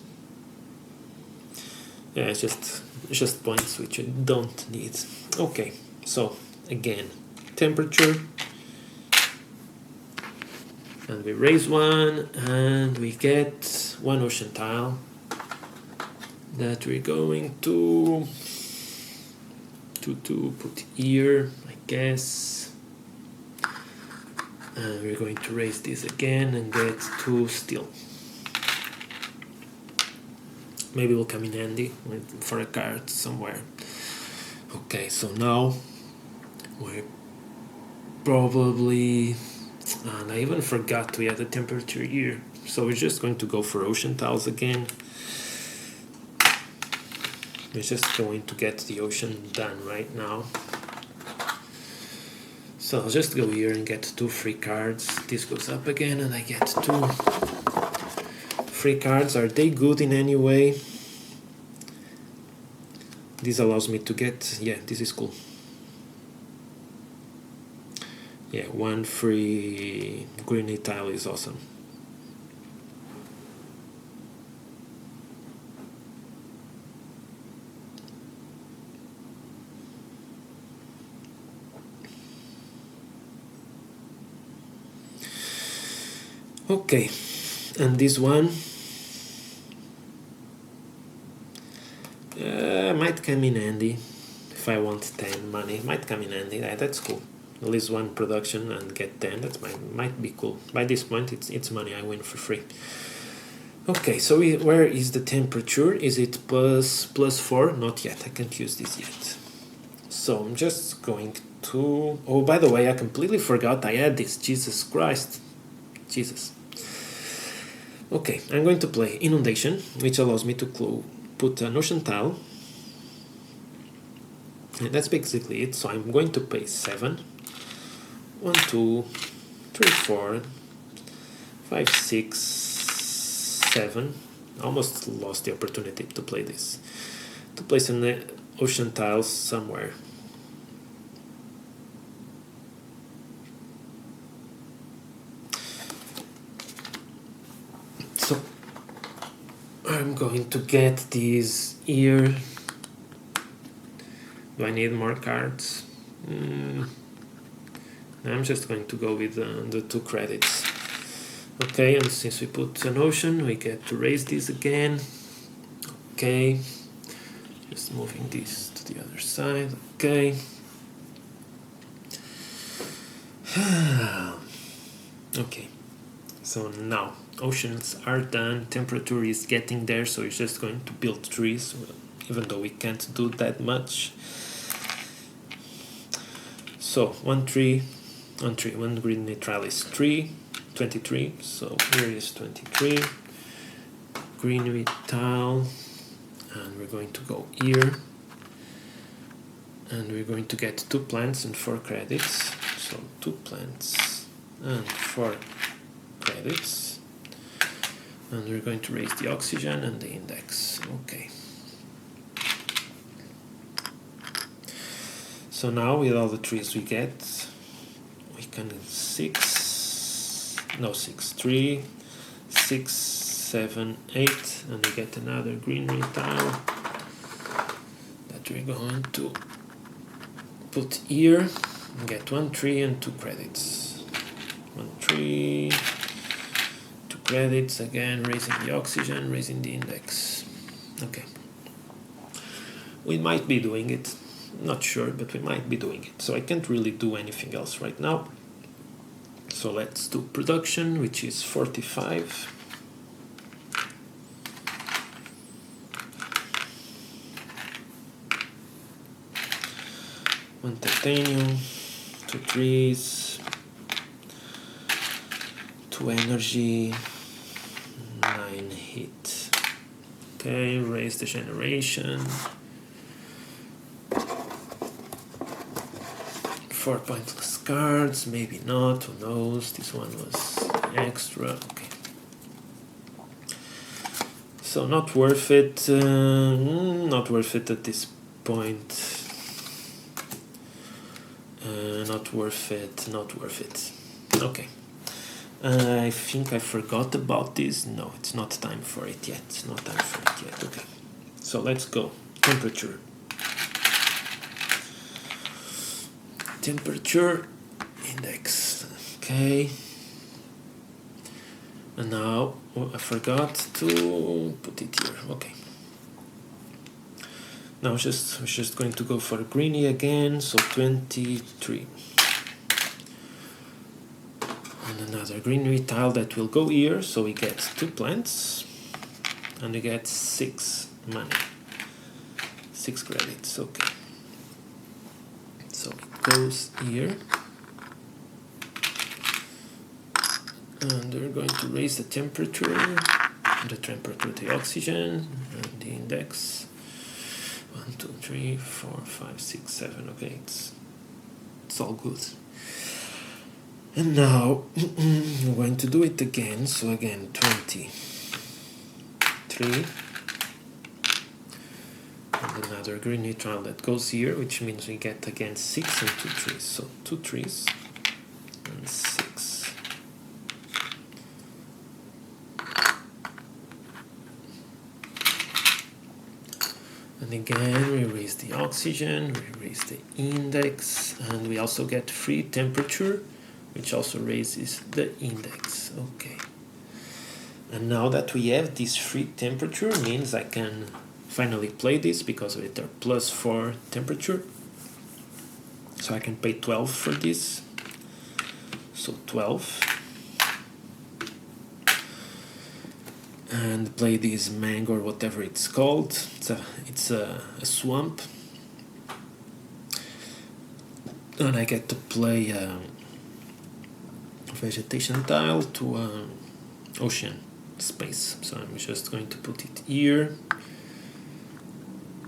A: Yeah, it's just points which you don't need. Okay, so again, temperature, and we raise 1, and we get 1 ocean tile that we're going to put here, I guess, and we're going to raise this again and get 2 steel. Maybe will come in handy for a card somewhere. Okay, so now we're probably, and I even forgot we had a temperature here, so we're just going to go for ocean tiles again. We're just going to get the ocean done right now. So I'll just go here and get 2 free cards. This goes up again and I get 2 free cards. Are they good in any way? This allows me to get, yeah, this is cool. Yeah, 1 free greeny tile is awesome. Okay, and this one might come in handy if I want 10 money. Might come in handy. That's cool. At least 1 production and get 10. That might be cool. By this point, it's money I win for free. Okay, so where is the temperature? Is it +4? Not yet, I can't use this yet. So I'm just going to... Oh, by the way, I completely forgot I had this. Jesus Christ. Jesus. Okay, I'm going to play Inundation, which allows me to put an ocean tile. And that's basically it. So I'm going to pay 7. 1, 2, 3, 4, 5, 6, 7. Almost lost the opportunity to play this. To place an ocean tiles somewhere. So I'm going to get these here. Do I need more cards? I'm just going to go with the 2 credits. Okay, and since we put an ocean, we get to raise this again. Okay, just moving this to the other side. Okay. Okay, so now oceans are done, temperature is getting there, so it's just going to build trees, even though we can't do that much. So 1 tree, 1 green neutralis 3, 23, so here is 23, green with tile, and we're going to go here, and we're going to get 2 plants and 4 credits, so 2 plants and 4 credits, and we're going to raise the oxygen and the index. Okay. So now with all the trees we get, we can 3, 6, 7, 8, and we get another green tile that we're going to put here and get 1 tree and 2 credits. 1 tree, 2 credits, again raising the oxygen, raising the index. Okay. We might be doing it. Not sure, but we might be doing it. So I can't really do anything else right now. So let's do production, which is 45. One titanium, 2 trees, 2 energy, 9 heat. Okay, raise the generation. 4 pointless cards, maybe not, who knows, this one was extra, okay. So not worth it, not worth it at this point. Not worth it, not worth it. Okay. I think I forgot about this. No, it's not time for it yet. It's not time for it yet. Okay. So let's go. Temperature. Temperature index. Okay. And now I forgot to put it here. Okay. Now we're just going to go for greenie again. So 23. And another greenery tile that will go here. So we get 2 plants. And we get 6 money. 6 credits. Okay. So it goes here. And we're going to raise the temperature, the oxygen, and the index. 1, 2, 3, 4, 5, 6, 7. Okay, it's all good. And now we're going to do it again. So again, 23. And another green neutral that goes here, which means we get again 6 and 2 trees. So 2 trees and 6. And again, we raise the oxygen, we raise the index, and we also get free temperature, which also raises the index. Okay. And now that we have this free temperature, means I can finally play this because of it are +4 temperature. So I can pay 12 for this. So 12. and play this mango or whatever it's called. It's a swamp, and I get to play vegetation tile to ocean space. So I'm just going to put it here,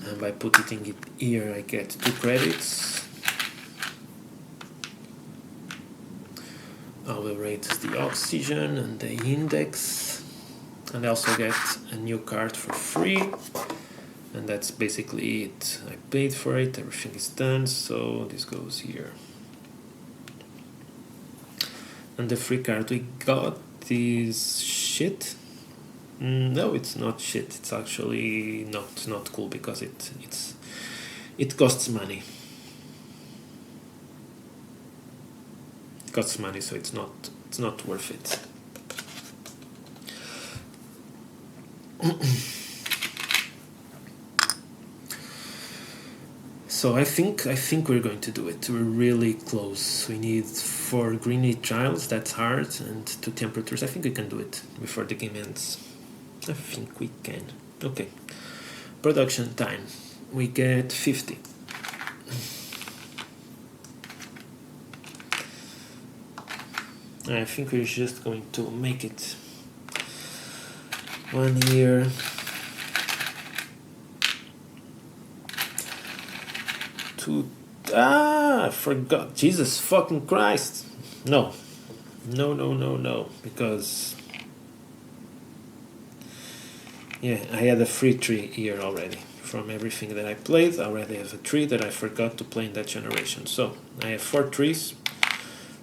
A: and by putting it here I get 2 credits. I will rate the oxygen and the index, and I also get a new card for free, and that's basically it. I paid for it, everything is done, so this goes here. And the free card we got is shit. No, it's not shit. It's actually not cool because it costs money. It costs money, so it's not worth it. So I think we're going to do it. We're really close. We need 4 greeny trials, that's hard, and 2 temperatures. I think we can do it before the game ends. I think we can. Okay. Production time. We get 50. I think we're just going to make it 1 year. I forgot. Jesus fucking Christ. No, because yeah, I had a free tree here already. From everything that I played, I already have a tree that I forgot to play in that generation. So I have 4 trees.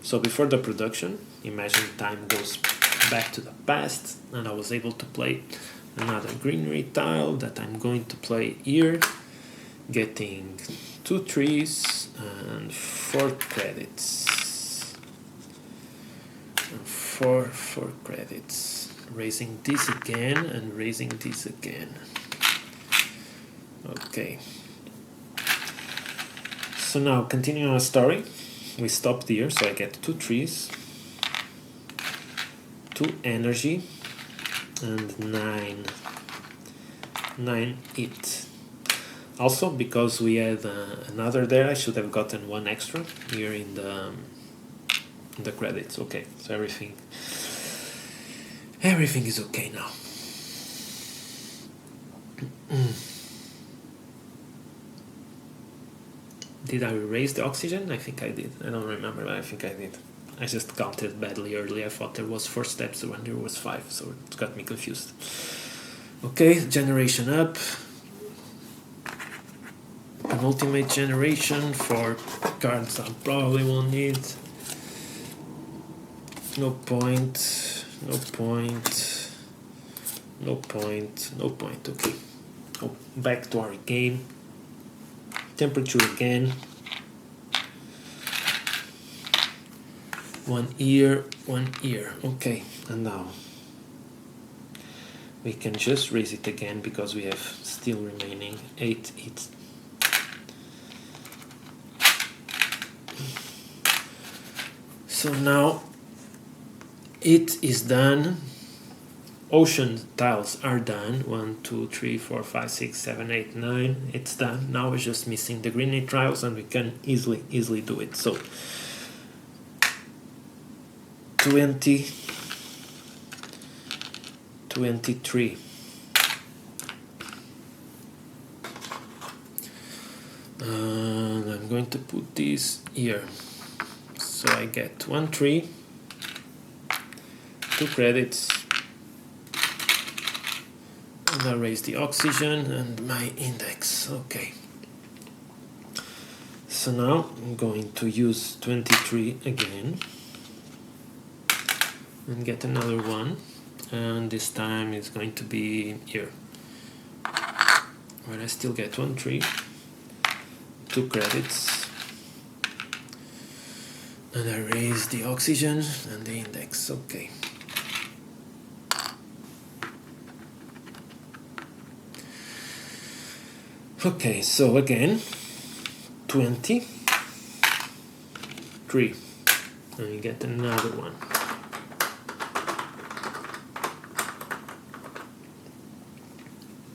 A: So before the production, imagine time goes back to the past, and I was able to play another greenery tile that I'm going to play here, getting 2 trees and 4 credits. And 4 credits. Raising this again and raising this again. Okay. So now continuing our story, we stopped here, so I get 2 trees, 2 energy, and 9 it. Also, because we had another there, I should have gotten 1 extra here in the credits. Okay, so everything is okay now. Did I erase the oxygen? I think I did. I don't remember, but I think I did. I just counted badly early. I thought there was 4 steps when there was 5, so it got me confused. Okay, generation up. An ultimate generation for cards I probably won't need. No point. Okay. Oh, back to our game. Temperature again. 1 year. Okay, and now we can just raise it again because we have still remaining 8 it. So now it is done. Ocean tiles are done. 1, 2, 3, 4, 5, 6, 7, 8, 9. It's done. Now we're just missing the green tiles, and we can easily do it. So 20, 23. And I'm going to put this here. So I get 1 tree, 2 credits, and I raise the oxygen and my index. Okay. So now I'm going to use 23 again and get another 1, and this time it's going to be here, where I still get 1 tree, 2 credits, and I raise the oxygen and the index. Okay. Okay, so again 23, and you get another 1.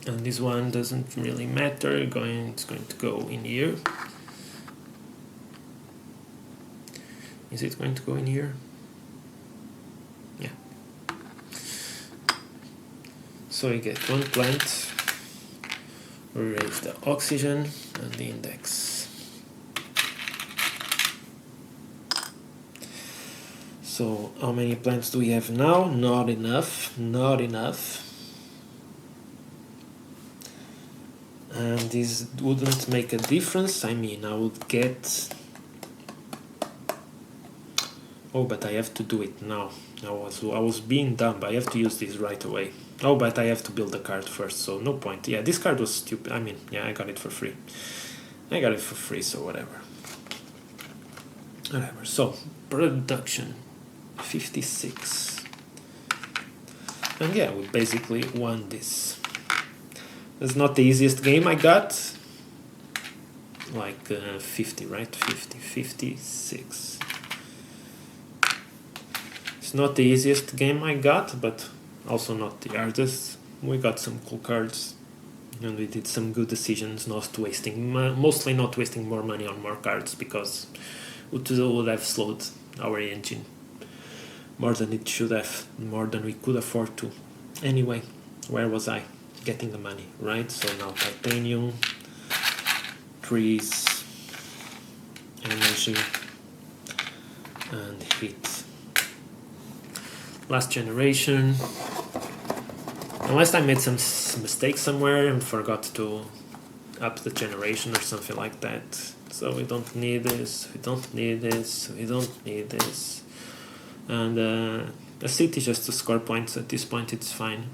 A: And this one doesn't really matter, it's going to go in here. Is it going to go in here? Yeah. So you get one plant, raise the oxygen and the index. So how many plants do we have now? Not enough, not enough. And this wouldn't make a difference. I mean, I would get... Oh, but I have to do it now. I was being dumb, but I have to use this right away. Oh, but I have to build the card first, so no point. Yeah, this card was stupid. I mean, yeah, I got it for free. I got it for free, so whatever. Whatever. So, production 56. And yeah, we basically won this. It's not the easiest game I got. Like 50, right? 50, 56. It's not the easiest game I got, but also not the hardest. We got some cool cards, and we did some good decisions, not wasting, mostly not wasting more money on more cards, because it would have slowed our engine more than it should have, more than we could afford to. Anyway, where was I? Getting the money, right? So now titanium, trees, energy, and heat. Last generation. Unless I made some mistake somewhere and forgot to up the generation or something like that. So we don't need this, we don't need this, we don't need this. And a city just to score points. At this point it's fine.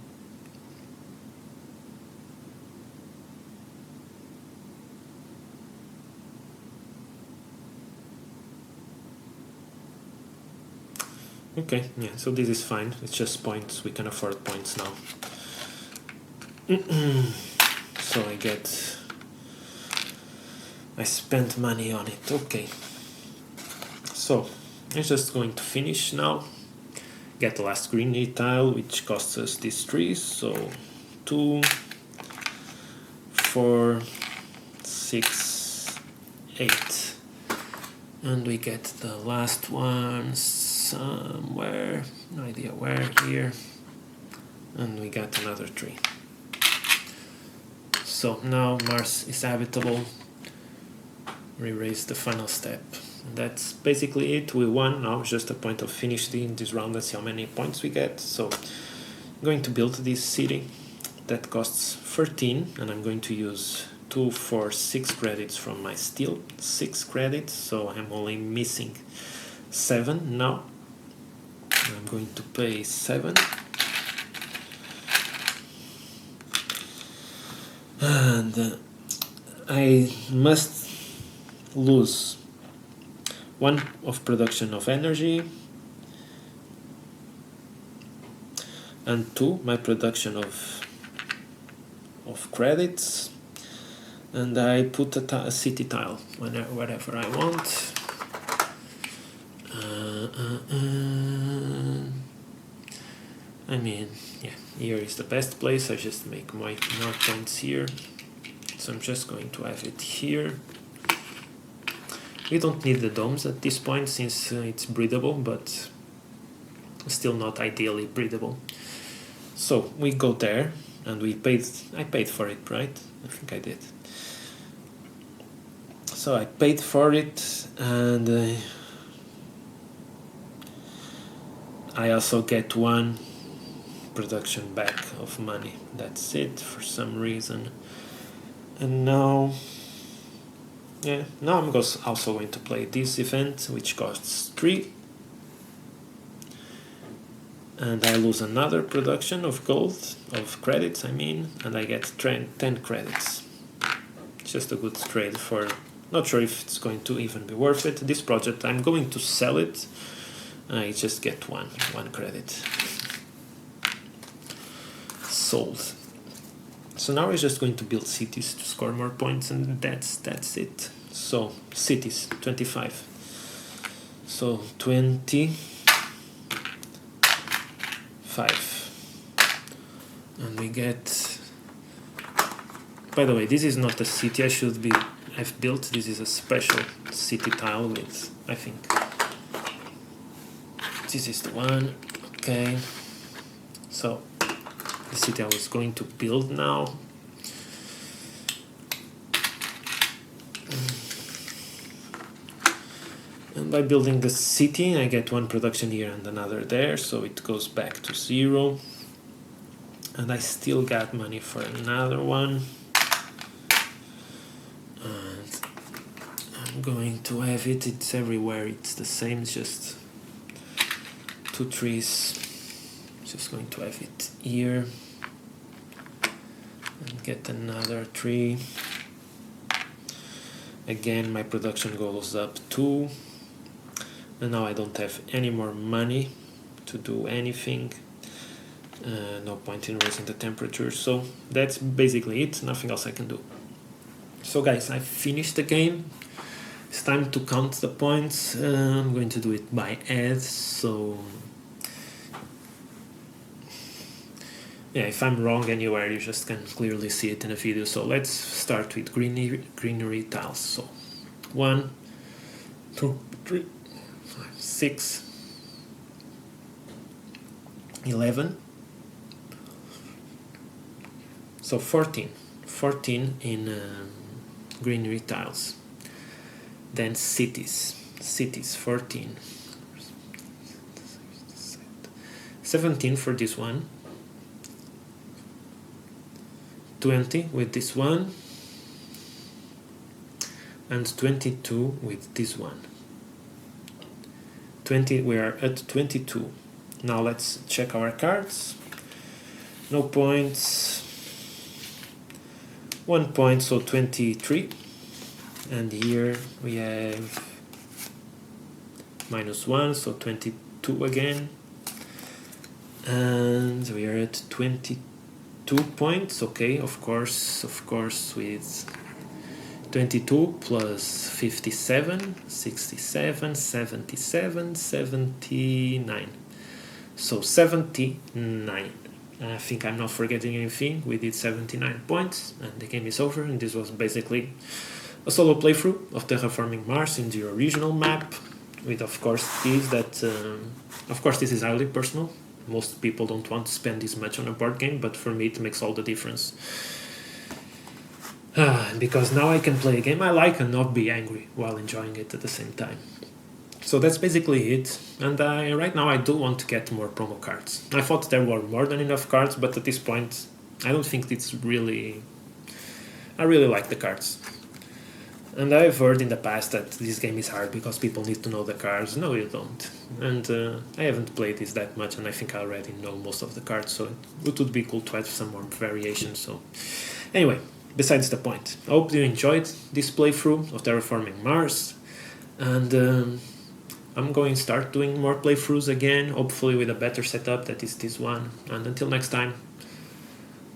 A: Okay, yeah, so this is fine. It's just points. We can afford points now. So I spent money on it. Okay. So I'm just going to finish now. Get the last greenery tile, which costs us these trees. So 2, 4, 6, 8. And we get the last one somewhere, no idea where, here. And we got another tree. So now Mars is habitable. We raise the final step. And that's basically it. We won. Now it's just a point of finishing this round and see how many points we get. So I'm going to build this city. That costs 13, and I'm going to use 2, 4, 6 credits from my steel. 6 credits, so I'm only missing 7 now. I'm going to pay 7. And I must lose 1 of production of energy, and 2 my production of credits, and I put a city tile wherever I want. I mean, yeah, here is the best place. I just make more points here, so I'm just going to have it here. We don't need the domes at this point since it's breedable, but still not ideally breedable. So we go there, and I paid for it, right? I think I did. So I paid for it, and I also get 1 production back of money. That's it for some reason. And now, yeah, now I'm also going to play this event, which costs 3. And I lose another production of gold, of credits I mean, and I get 10 credits. It's just a good trade for, not sure if it's going to even be worth it. This project, I'm going to sell it. I just get one credit. Sold. So now we're just going to build cities to score more points, and that's it. So cities, 25. So 25, and we get By the way, this is not a city I've built. This is a special city tile with, I think, this is the one. Okay, so the city I was going to build now. And by building the city, I get one production here and another there, so it goes back to 0. And I still got money for another one. And I'm going to have it, it's everywhere, it's the same, it's just 2 trees. Just going to have it here. And get another tree. Again, my production goes up 2. And now I don't have any more money to do anything. No point in raising the temperature. So that's basically it. Nothing else I can do. So guys, I finished the game. It's time to count the points. I'm going to do it by head. So yeah, if I'm wrong anywhere, you just can clearly see it in the video. So let's start with greenery tiles. So 1, 2, 3, 5, 6, 11. So 14 in greenery tiles. Then cities 14. 17 for this one. 20 with this one. And 22 with this one. 20, we are at 22. Now let's check our cards. No points. 1 point, so 23. And here we have -1, so 22 again. And we are at 22 points. Okay, of course, with 22 plus 57, 67, 77, 79. So 79. I think I'm not forgetting anything. We did 79 points and the game is over. And this was basically a solo playthrough of Terraforming Mars in the original map. With of course this is highly personal. Most people don't want to spend this much on a board game, but for me it makes all the difference. Because now I can play a game I like and not be angry while enjoying it at the same time. So that's basically it. And right now I do want to get more promo cards. I thought there were more than enough cards, but at this point I don't think it's really... I really like the cards. And I've heard in the past that this game is hard because people need to know the cards. No, you don't. And I haven't played this that much, and I think I already know most of the cards, so it would be cool to have some more variation. So anyway, besides the point, I hope you enjoyed this playthrough of Terraforming Mars, and I'm going to start doing more playthroughs again, hopefully with a better setup that is this one. And until next time,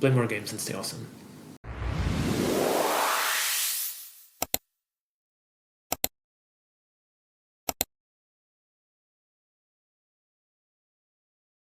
A: play more games and stay awesome.